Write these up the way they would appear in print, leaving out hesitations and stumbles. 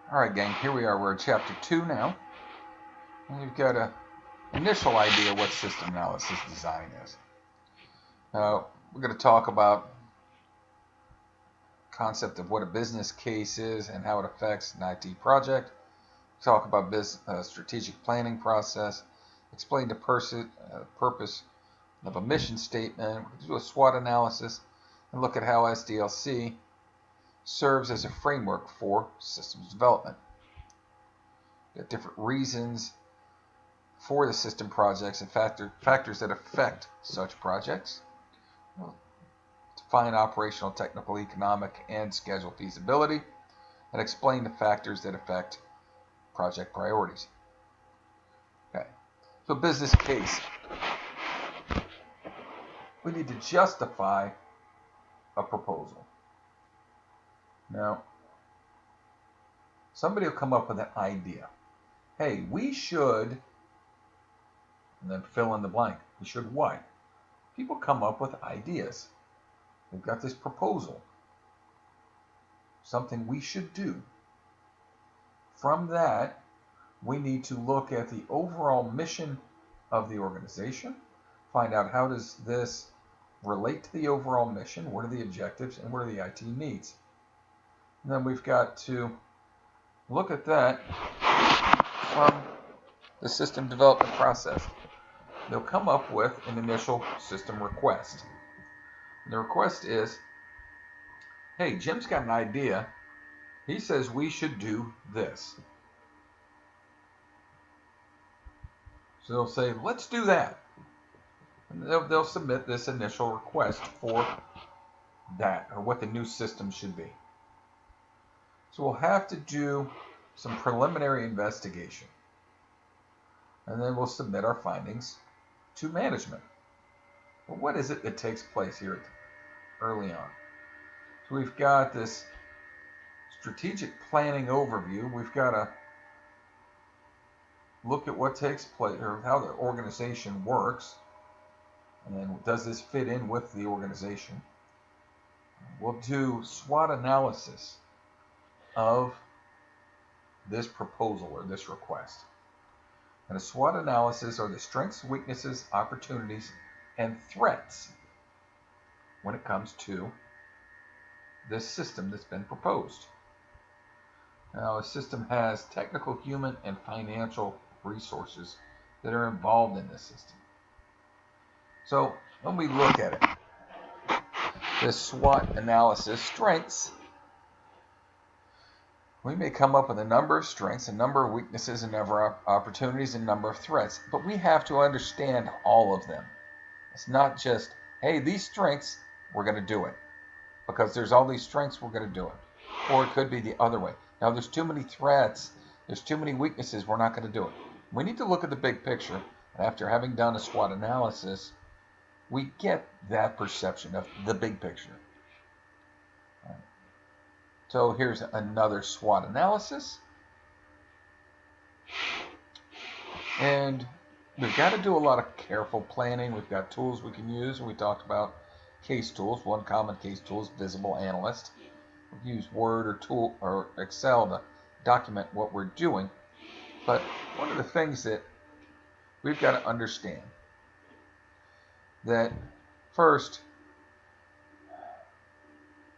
Alright gang, here we are. We're in chapter 2 now. And we've got an initial idea what system analysis design is. Now, we're going to talk about the concept of what a business case is and how it affects an IT project. Talk about strategic planning process. Explain the purpose of a mission statement. We'll do a SWOT analysis and look at how SDLC serves as a framework for systems development. We've got different reasons for the system projects and factors that affect such projects. We'll define operational, technical, economic, and schedule feasibility, and explain the factors that affect project priorities. Okay, so business case. We need to justify a proposal. Now, somebody will come up with an idea. Hey, we should, and then fill in the blank. We should what? People come up with ideas. They've got this proposal, something we should do. From that, we need to look at the overall mission of the organization, find out how does this relate to the overall mission, what are the objectives, and what are the IT needs. And then we've got to look at that from the system development process. They'll come up with an initial system request. And the request is, hey, Jim's got an idea. He says we should do this. So they'll say, let's do that. And they'll submit this initial request for that, or what the new system should be. So we'll have to do some preliminary investigation. And then we'll submit our findings to management. But what is it that takes place here early on? So we've got this strategic planning overview. We've got to look at what takes place, or how the organization works, and then does this fit in with the organization. We'll do SWOT analysis of this proposal or this request. And a SWOT analysis are the strengths, weaknesses, opportunities, and threats when it comes to this system that's been proposed. Now, a system has technical, human, and financial resources that are involved in this system. So when we look at it, this SWOT analysis, strengths, we may come up with a number of strengths, a number of weaknesses, a number of opportunities, and a number of threats, but we have to understand all of them. It's not just, hey, these strengths, we're going to do it. Because there's all these strengths, we're going to do it. Or it could be the other way. Now, there's too many threats, there's too many weaknesses, we're not going to do it. We need to look at the big picture, and after having done a SWOT analysis, we get that perception of the big picture. So here's another SWOT analysis. And we've got to do a lot of careful planning. We've got tools we can use. We talked about case tools. One common case tool is Visible Analyst. We use Word or Excel to document what we're doing. But one of the things that we've got to understand that first,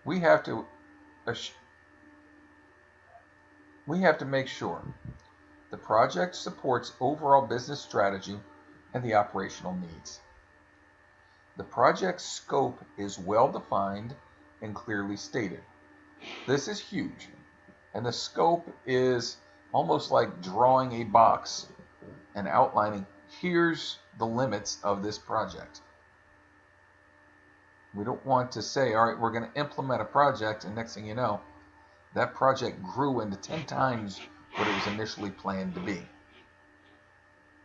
we have to make sure the project supports overall business strategy and the operational needs. The project scope is well defined and clearly stated. This is huge. And the scope is almost like drawing a box and outlining, here's the limits of this project. We don't want to say, all right, we're going to implement a project, and next thing you know, that project grew into 10 times what it was initially planned to be.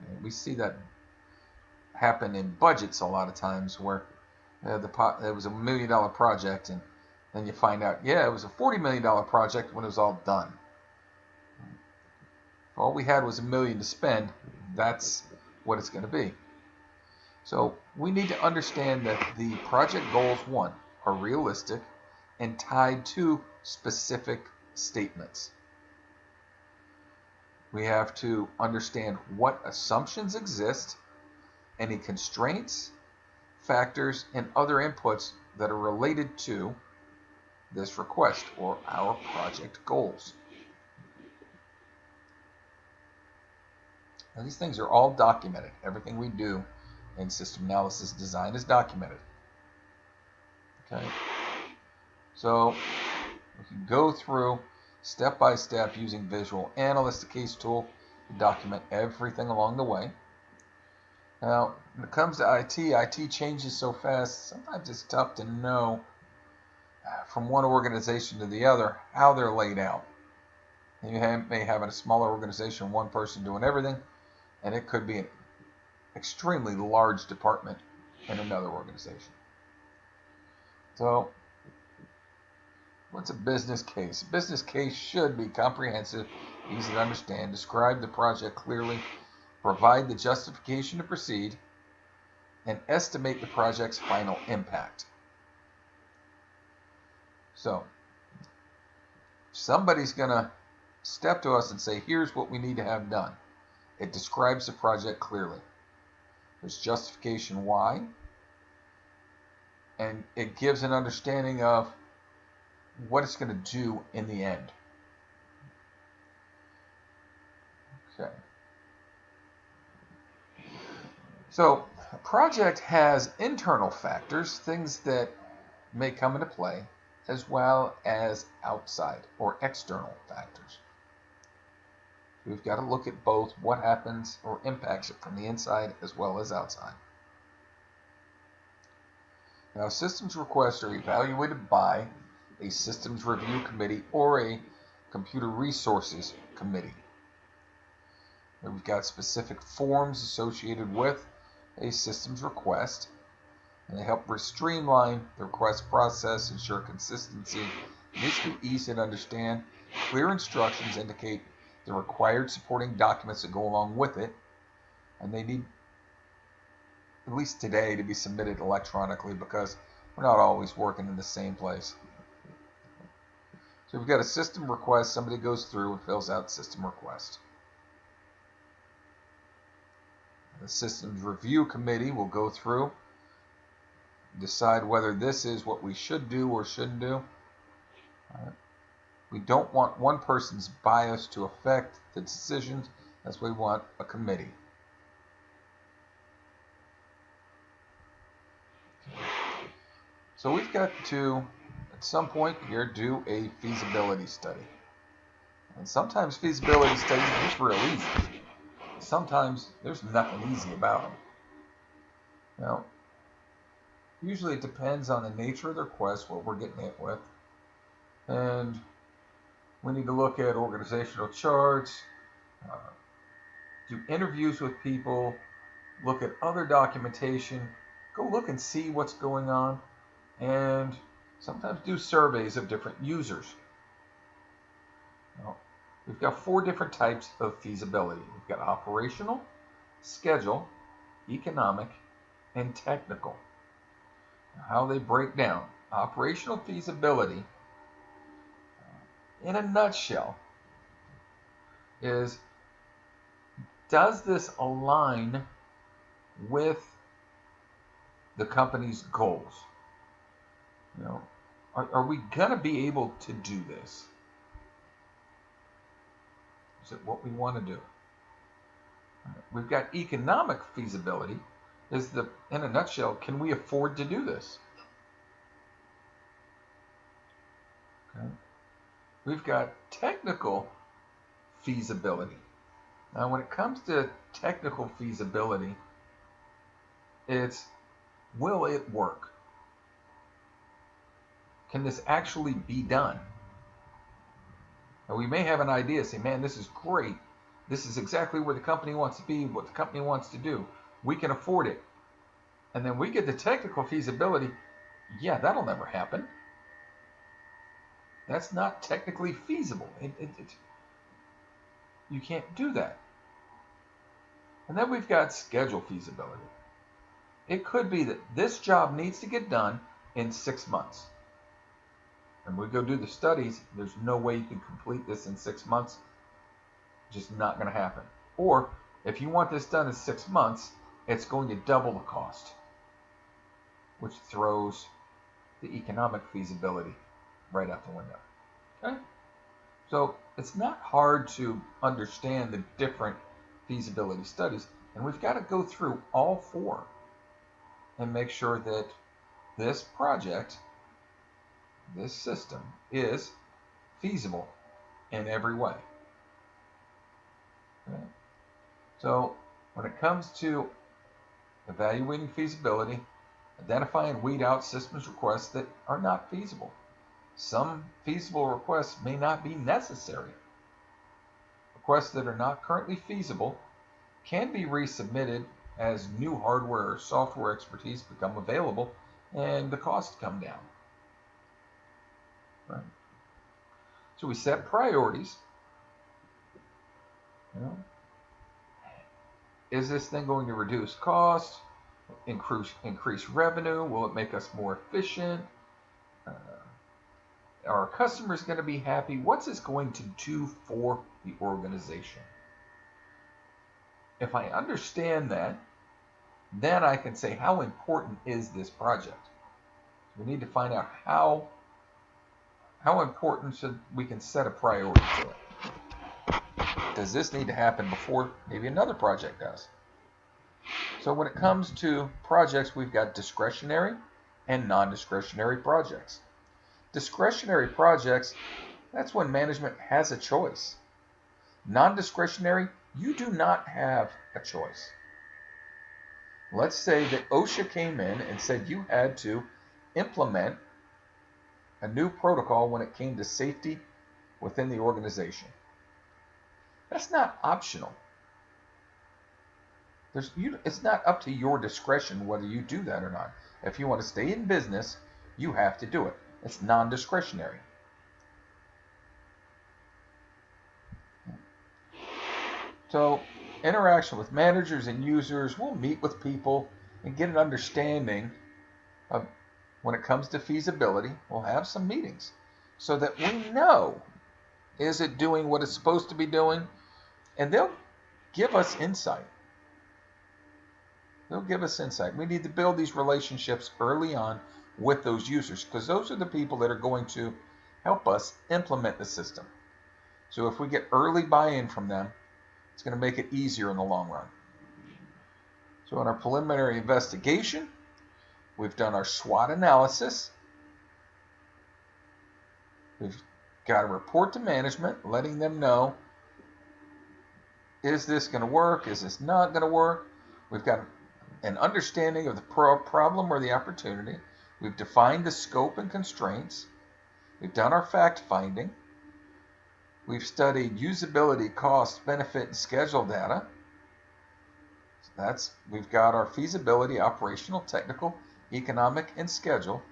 And we see that happen in budgets a lot of times, where it was $1 million project, and then you find out, yeah, it was a $40 million project when it was all done. If all we had was $1 million to spend, that's what it's going to be. So we need to understand that the project goals, one, are realistic and tied to specific statements. We have to understand what assumptions exist, any constraints, factors, and other inputs that are related to this request or our project goals. Now, these things are all documented. Everything we do in system analysis design is documented. Okay, so we can go through step by step using Visual Analyst, the case tool, to document everything along the way. Now, when it comes to IT changes so fast, sometimes it's tough to know from one organization to the other how they're laid out. You may have in a smaller organization one person doing everything, and it could be an extremely large department in another organization. So, what's a business case? A business case should be comprehensive, easy to understand, describe the project clearly, provide the justification to proceed, and estimate the project's final impact. So, somebody's going to step to us and say, here's what we need to have done. It describes the project clearly. There's justification why, and it gives an understanding of what it's going to do in the end. Okay. So, a project has internal factors, things that may come into play, as well as outside or external factors. We've got to look at both what happens or impacts it from the inside as well as outside. Now, systems requests are evaluated by a systems review committee or a computer resources committee. We've got specific forms associated with a systems request, and they help streamline the request process, ensure consistency. It needs to be easy to understand. Clear instructions indicate the required supporting documents that go along with it, and they need, at least today, to be submitted electronically because we're not always working in the same place. So we've got a system request. Somebody goes through and fills out system request. The systems review committee will go through, decide whether this is what we should do or shouldn't do. We don't want one person's bias to affect the decisions. That's why we want a committee. So we've got to, at some point here, do a feasibility study. And sometimes feasibility studies are just real easy. Sometimes there's nothing easy about them. Now, usually it depends on the nature of the request, what we're getting hit with. And we need to look at organizational charts, do interviews with people, look at other documentation, go look and see what's going on, and sometimes do surveys of different users. Now, we've got 4 different types of feasibility. We've got operational, schedule, economic, and technical. How they break down. Operational feasibility, in a nutshell, is, does this align with the company's goals? You know, are we going to be able to do this? Is it what we want to do? We've got economic feasibility. Is the, in a nutshell, can we afford to do this? Okay. We've got technical feasibility. Now, when it comes to technical feasibility, it's, will it work? Can this actually be done? Now, we may have an idea, say, man, this is great. This is exactly where the company wants to be, what the company wants to do. We can afford it. And then we get the technical feasibility. Yeah, that'll never happen. That's not technically feasible. You can't do that. And then we've got schedule feasibility. It could be that this job needs to get done in 6 months. And we go do the studies, there's no way you can complete this in 6 months. Just not going to happen. Or if you want this done in 6 months, it's going to double the cost, which throws the economic feasibility right out the window. Okay? So it's not hard to understand the different feasibility studies, and we've got to go through all 4 and make sure that this project, this system, is feasible in every way. Okay? So when it comes to evaluating feasibility, identify and weed out systems requests that are not feasible. Some feasible requests may not be necessary. Requests that are not currently feasible can be resubmitted as new hardware or software expertise become available and the costs come down. Right? So we set priorities. Is this thing going to reduce cost, increase revenue? Will it make us more efficient? Are our customers going to be happy? What's this going to do for the organization? If I understand that, then I can say, how important is this project? We need to find out how important should we can set a priority to it. Does this need to happen before maybe another project does? So when it comes to projects, we've got discretionary and non-discretionary projects. Discretionary projects, that's when management has a choice. Non-discretionary, you do not have a choice. Let's say that OSHA came in and said you had to implement a new protocol when it came to safety within the organization. That's not optional. It's not up to your discretion whether you do that or not. If you want to stay in business, you have to do it. It's non-discretionary. So, interaction with managers and users, we'll meet with people and get an understanding of when it comes to feasibility. We'll have some meetings so that we know, is it doing what it's supposed to be doing? And they'll give us insight. They'll give us insight. We need to build these relationships early on with those users because those are the people that are going to help us implement the system. So if we get early buy-in from them, it's going to make it easier in the long run. So in our preliminary investigation, we've done our SWOT analysis. We've got a report to management, letting them know, is this going to work? Is this not going to work? We've got an understanding of the problem or the opportunity. We've defined the scope and constraints. We've done our fact finding. We've studied usability, cost, benefit, and schedule data. We've got our feasibility, operational, technical, economic, and schedule.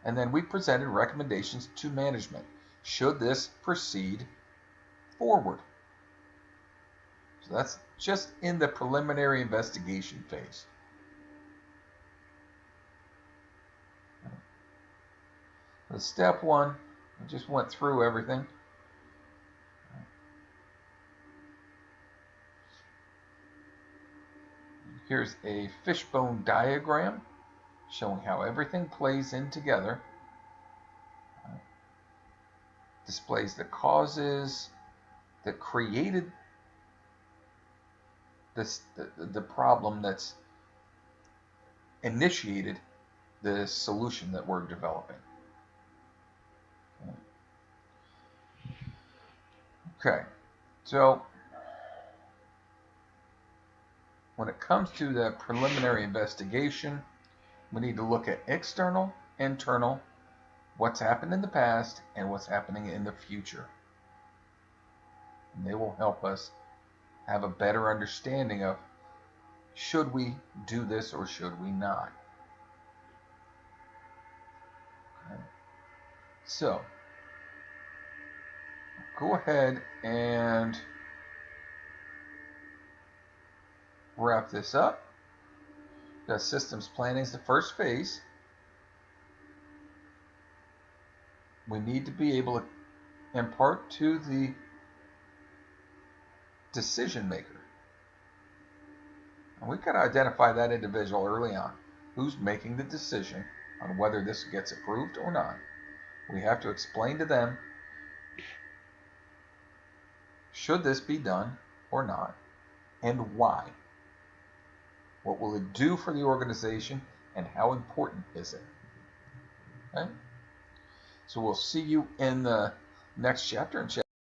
And then we presented recommendations to management. Should this proceed forward? So that's just in the preliminary investigation phase. The step 1, I just went through everything. Here's a fishbone diagram showing how everything plays in together. Displays the causes that created the problem that's initiated the solution that we're developing. Okay, so when it comes to the preliminary investigation, we need to look at external, internal, what's happened in the past, and what's happening in the future. And they will help us have a better understanding of, should we do this or should we not? Okay. So, go ahead and wrap this up. The systems planning is the first phase. We need to be able to impart to the decision maker. And we've got to identify that individual early on. Who's making the decision on whether this gets approved or not? We have to explain to them, should this be done or not, and why? What will it do for the organization, and how important is it? Okay? So we'll see you in the next chapter, in chapter